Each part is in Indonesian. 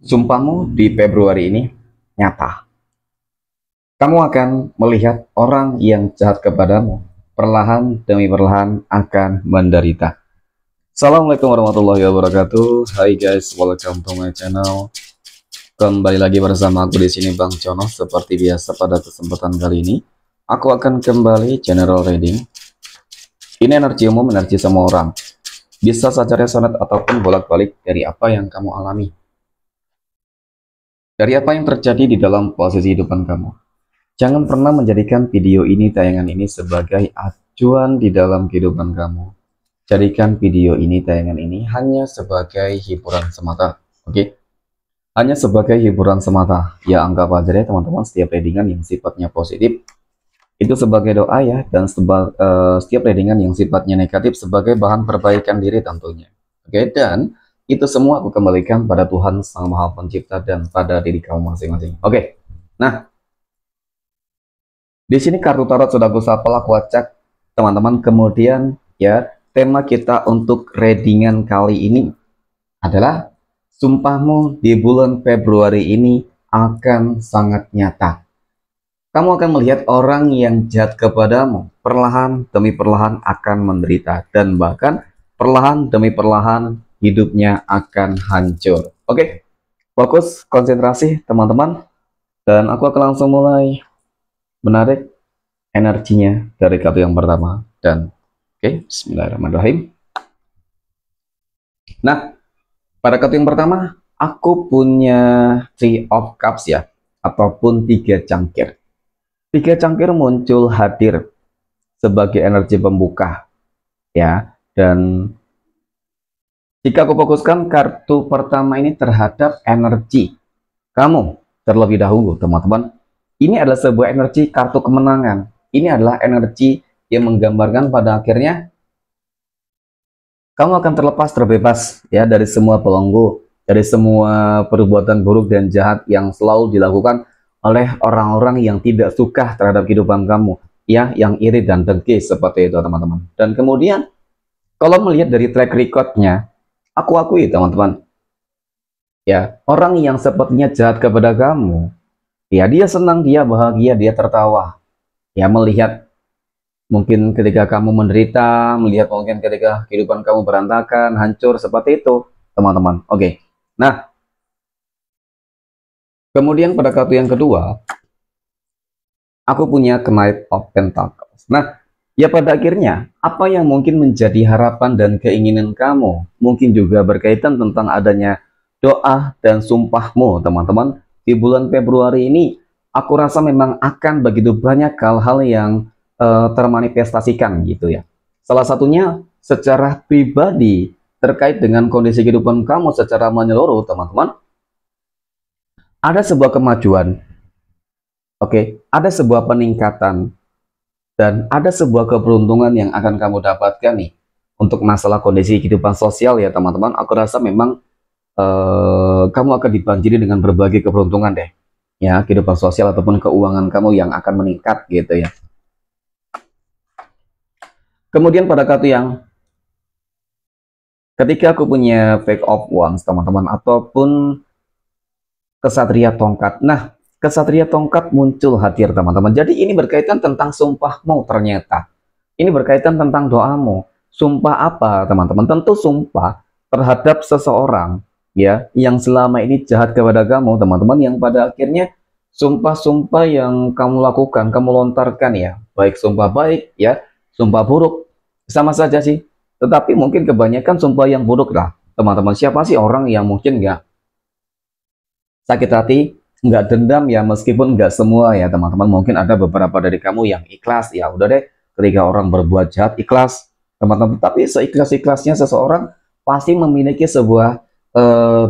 Sumpahmu di Februari ini nyata. Kamu akan melihat orang yang jahat kepadamu, perlahan demi perlahan akan menderita. Assalamualaikum warahmatullahi wabarakatuh. Hai guys, welcome to my channel. Kembali lagi bersama aku di sini Bang Cono. Seperti biasa pada kesempatan kali ini, aku akan kembali general reading. Ini energi umum, energi semua orang. Bisa saja resonate ataupun bolak-balik dari apa yang kamu alami. Dari apa yang terjadi di dalam posisi hidupan kamu. Jangan pernah menjadikan video ini, tayangan ini sebagai acuan di dalam kehidupan kamu. Jadikan video ini, tayangan ini hanya sebagai hiburan semata. Oke? Hanya sebagai hiburan semata. Ya anggap aja deh teman-teman, setiap readingan yang sifatnya positif itu sebagai doa ya, dan setiap readingan yang sifatnya negatif sebagai bahan perbaikan diri tentunya. Oke? Dan itu semua aku kembalikan pada Tuhan Sang Maha Pencipta dan pada diri kamu masing-masing. Oke? Nah, di sini kartu tarot sudah aku shuffle, aku acak teman-teman. Kemudian ya, tema kita untuk readingan kali ini adalah sumpahmu di bulan Februari ini akan sangat nyata. Kamu akan melihat orang yang jahat kepadamu, perlahan demi perlahan akan menderita, dan bahkan perlahan demi perlahan hidupnya akan hancur. Oke, fokus, konsentrasi teman-teman, dan aku akan langsung mulai menarik energinya dari kartu yang pertama. Dan oke, bismillahirrahmanirrahim. Nah, pada kartu yang pertama aku punya Three of Cups ya, ataupun tiga cangkir. Tiga cangkir muncul hadir sebagai energi pembuka ya. Dan jika aku fokuskan kartu pertama ini terhadap energi kamu terlebih dahulu teman-teman, ini adalah sebuah energi kartu kemenangan. Ini adalah energi yang menggambarkan pada akhirnya kamu akan terlepas, terbebas ya dari semua belenggu, dari semua perbuatan buruk dan jahat yang selalu dilakukan oleh orang-orang yang tidak suka terhadap kehidupan kamu ya, yang iri dan dengki seperti itu teman-teman. Dan kemudian kalau melihat dari track recordnya, aku akui teman-teman ya, orang yang sepertinya jahat kepada kamu ya, dia senang, dia bahagia, dia tertawa ya, melihat mungkin ketika kamu menderita, melihat mungkin ketika kehidupan kamu berantakan, hancur, seperti itu teman-teman. Oke, nah kemudian pada kartu yang kedua aku punya Knight of Pentacles. Nah, ya pada akhirnya apa yang mungkin menjadi harapan dan keinginan kamu mungkin juga berkaitan tentang adanya doa dan sumpahmu teman-teman di bulan Februari ini. Aku rasa memang akan begitu banyak hal-hal yang termanifestasikan gitu ya. Salah satunya secara pribadi terkait dengan kondisi kehidupan kamu secara menyeluruh teman-teman. Ada sebuah kemajuan, oke, ada sebuah peningkatan, dan ada sebuah keberuntungan yang akan kamu dapatkan nih untuk masalah kondisi kehidupan sosial ya teman-teman. Aku rasa memang kamu akan dibanjiri dengan berbagai keberuntungan deh ya, kehidupan sosial ataupun keuangan kamu yang akan meningkat gitu ya. Kemudian pada kartu yang ketika aku punya Page of Wands teman-teman, ataupun Kesatria Tongkat. Nah, Kesatria Tongkat muncul hadir teman-teman. Jadi ini berkaitan tentang sumpahmu ternyata. Ini berkaitan tentang doamu. Sumpah apa teman-teman? Tentu sumpah terhadap seseorang ya yang selama ini jahat kepada kamu teman-teman, yang pada akhirnya sumpah-sumpah yang kamu lakukan, kamu lontarkan ya, baik sumpah baik ya, sumpah buruk, sama saja sih. Tetapi mungkin kebanyakan sumpah yang buruk lah teman-teman. Siapa sih orang yang mungkin nggak sakit hati, nggak dendam ya, meskipun nggak semua ya teman-teman. Mungkin ada beberapa dari kamu yang ikhlas, ya udah deh ketika orang berbuat jahat ikhlas teman-teman. Tapi seikhlas-ikhlasnya seseorang pasti memiliki sebuah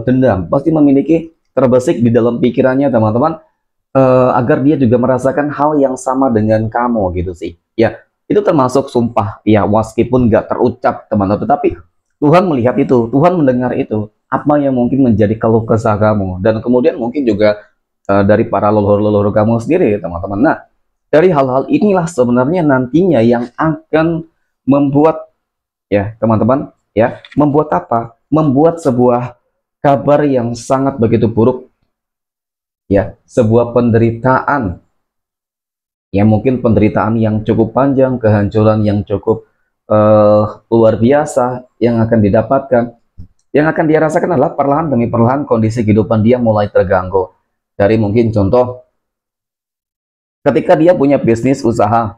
dendam, pasti memiliki terbesit di dalam pikirannya teman-teman, agar dia juga merasakan hal yang sama dengan kamu gitu sih ya. Itu termasuk sumpah ya, meskipun nggak terucap teman-teman, tetapi Tuhan melihat itu, Tuhan mendengar itu, apa yang mungkin menjadi keluh kesah kamu, dan kemudian mungkin juga dari para leluhur-leluhur kamu sendiri teman-teman. Nah, dari hal-hal inilah sebenarnya nantinya yang akan membuat ya teman-teman ya, membuat apa? Membuat sebuah kabar yang sangat begitu buruk, ya, sebuah penderitaan, ya mungkin penderitaan yang cukup panjang, kehancuran yang cukup luar biasa yang akan didapatkan. Yang akan dia rasakan adalah perlahan demi perlahan kondisi kehidupan dia mulai terganggu. Dari mungkin contoh, ketika dia punya bisnis usaha,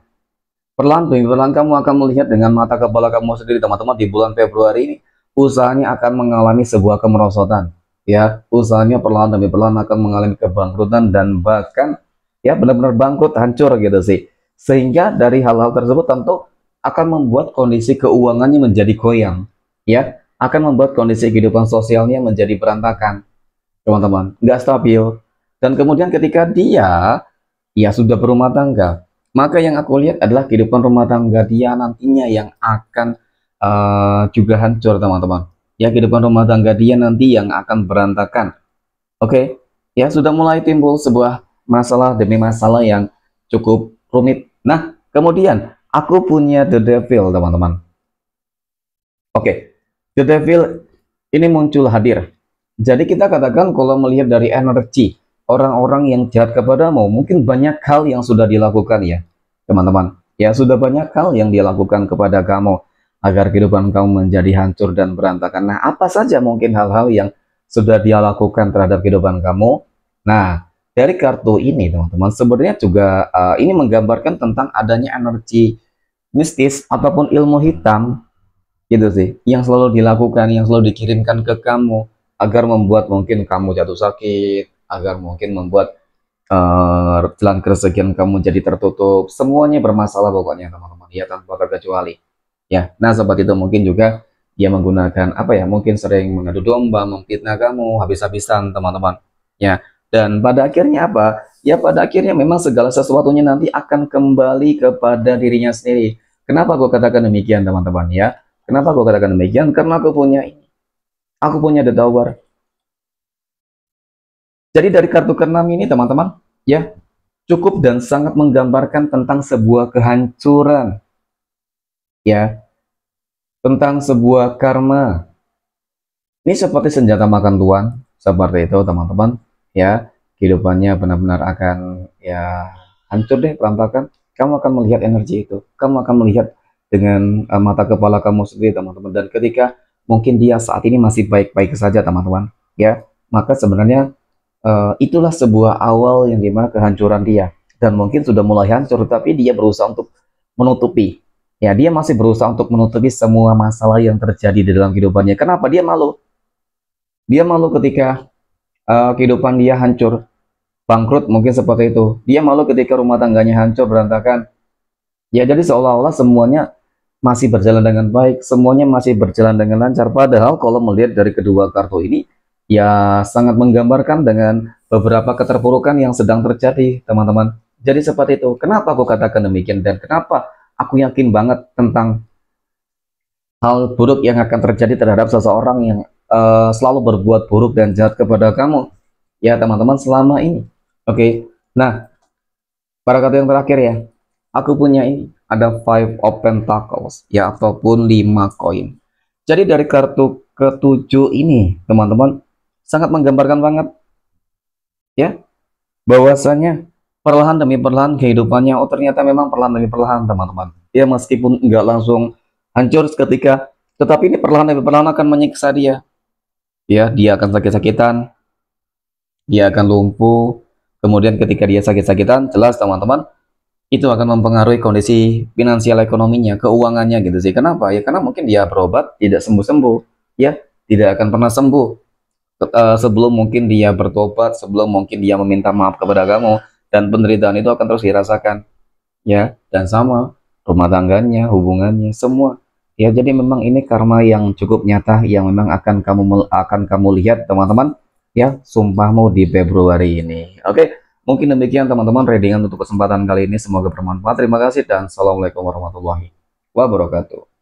perlahan demi perlahan kamu akan melihat dengan mata kepala kamu sendiri, teman-teman, di bulan Februari ini usahanya akan mengalami sebuah kemerosotan. Ya, usahanya perlahan demi perlahan akan mengalami kebangkrutan dan bahkan ya benar-benar bangkrut, hancur gitu sih. Sehingga dari hal-hal tersebut tentu akan membuat kondisi keuangannya menjadi goyang, ya, akan membuat kondisi kehidupan sosialnya menjadi berantakan, teman-teman, nggak stabil. Dan kemudian ketika dia ya sudah berumah tangga, maka yang aku lihat adalah kehidupan rumah tangga dia nantinya yang akan juga hancur, teman-teman. Ya, kehidupan rumah tangga dia nanti yang akan berantakan. Oke, ya sudah mulai timbul sebuah masalah demi masalah yang cukup rumit. Nah, kemudian aku punya The Devil, teman-teman. Oke, The Devil ini muncul hadir. Jadi kita katakan kalau melihat dari energi orang-orang yang jahat kepadamu, mungkin banyak hal yang sudah dilakukan ya, teman-teman. Ya, sudah banyak hal yang dilakukan kepada kamu agar kehidupan kamu menjadi hancur dan berantakan. Nah, apa saja mungkin hal-hal yang sudah dia lakukan terhadap kehidupan kamu? Nah, dari kartu ini, teman-teman, sebenarnya juga ini menggambarkan tentang adanya energi mistis ataupun ilmu hitam gitu sih, yang selalu dilakukan, yang selalu dikirimkan ke kamu agar membuat mungkin kamu jatuh sakit, agar mungkin membuat jalan keresahan kamu jadi tertutup, semuanya bermasalah pokoknya, teman-teman, ya, tanpa terkecuali. Ya, nah seperti itu mungkin juga dia menggunakan apa ya, mungkin sering mengadu domba, memfitnah kamu habis-habisan, teman-teman. Ya, dan pada akhirnya apa? Ya, pada akhirnya memang segala sesuatunya nanti akan kembali kepada dirinya sendiri. Kenapa aku katakan demikian, teman-teman ya? Kenapa aku katakan demikian? Karena aku punya ini. Aku punya The Tower. Jadi dari kartu ke-6 ini, teman-teman, ya, cukup dan sangat menggambarkan tentang sebuah kehancuran. Ya, tentang sebuah karma. Ini seperti senjata makan tuan, seperti itu, teman-teman. Ya, kehidupannya benar-benar akan ya hancur deh, berantakan. Kamu akan melihat energi itu. Kamu akan melihat dengan mata kepala kamu sendiri, teman-teman. Dan ketika mungkin dia saat ini masih baik-baik saja, teman-teman, ya, maka sebenarnya itulah sebuah awal yang dimana kehancuran dia. Dan mungkin sudah mulai hancur, tapi dia berusaha untuk menutupi. Ya, dia masih berusaha untuk menutupi semua masalah yang terjadi di dalam kehidupannya. Kenapa? Dia malu. Dia malu ketika kehidupan dia hancur, bangkrut, mungkin seperti itu. Dia malu ketika rumah tangganya hancur, berantakan. Ya, jadi seolah-olah semuanya masih berjalan dengan baik, semuanya masih berjalan dengan lancar. Padahal kalau melihat dari kedua kartu ini, ya sangat menggambarkan dengan beberapa keterpurukan yang sedang terjadi, teman-teman. Jadi seperti itu. Kenapa aku katakan demikian dan kenapa aku yakin banget tentang hal buruk yang akan terjadi terhadap seseorang yang selalu berbuat buruk dan jahat kepada kamu, ya, teman-teman, selama ini. Oke. Nah, pada kartu yang terakhir ya, aku punya ini, ada Five of Pentacles, ya, ataupun 5 koin. Jadi dari kartu ketujuh ini, teman-teman, sangat menggambarkan banget, ya, bahwasanya perlahan demi perlahan kehidupannya, oh ternyata memang perlahan demi perlahan, teman-teman. Ya, meskipun nggak langsung hancur seketika, tetapi ini perlahan demi perlahan akan menyiksa dia. Ya, dia akan sakit-sakitan, dia akan lumpuh. Kemudian ketika dia sakit-sakitan, jelas, teman-teman, itu akan mempengaruhi kondisi finansial ekonominya, keuangannya gitu sih. Kenapa? Ya karena mungkin dia berobat tidak sembuh-sembuh, ya, tidak akan pernah sembuh sebelum mungkin dia bertobat, sebelum mungkin dia meminta maaf kepada kamu, dan penderitaan itu akan terus dirasakan, ya. Dan sama rumah tangganya, hubungannya, semua. Ya, jadi memang ini karma yang cukup nyata yang memang akan kamu lihat, teman-teman, ya, sumpahmu di Februari ini. Oke. Mungkin demikian, teman-teman, readingan untuk kesempatan kali ini. Semoga bermanfaat. Terima kasih dan assalamualaikum warahmatullahi wabarakatuh.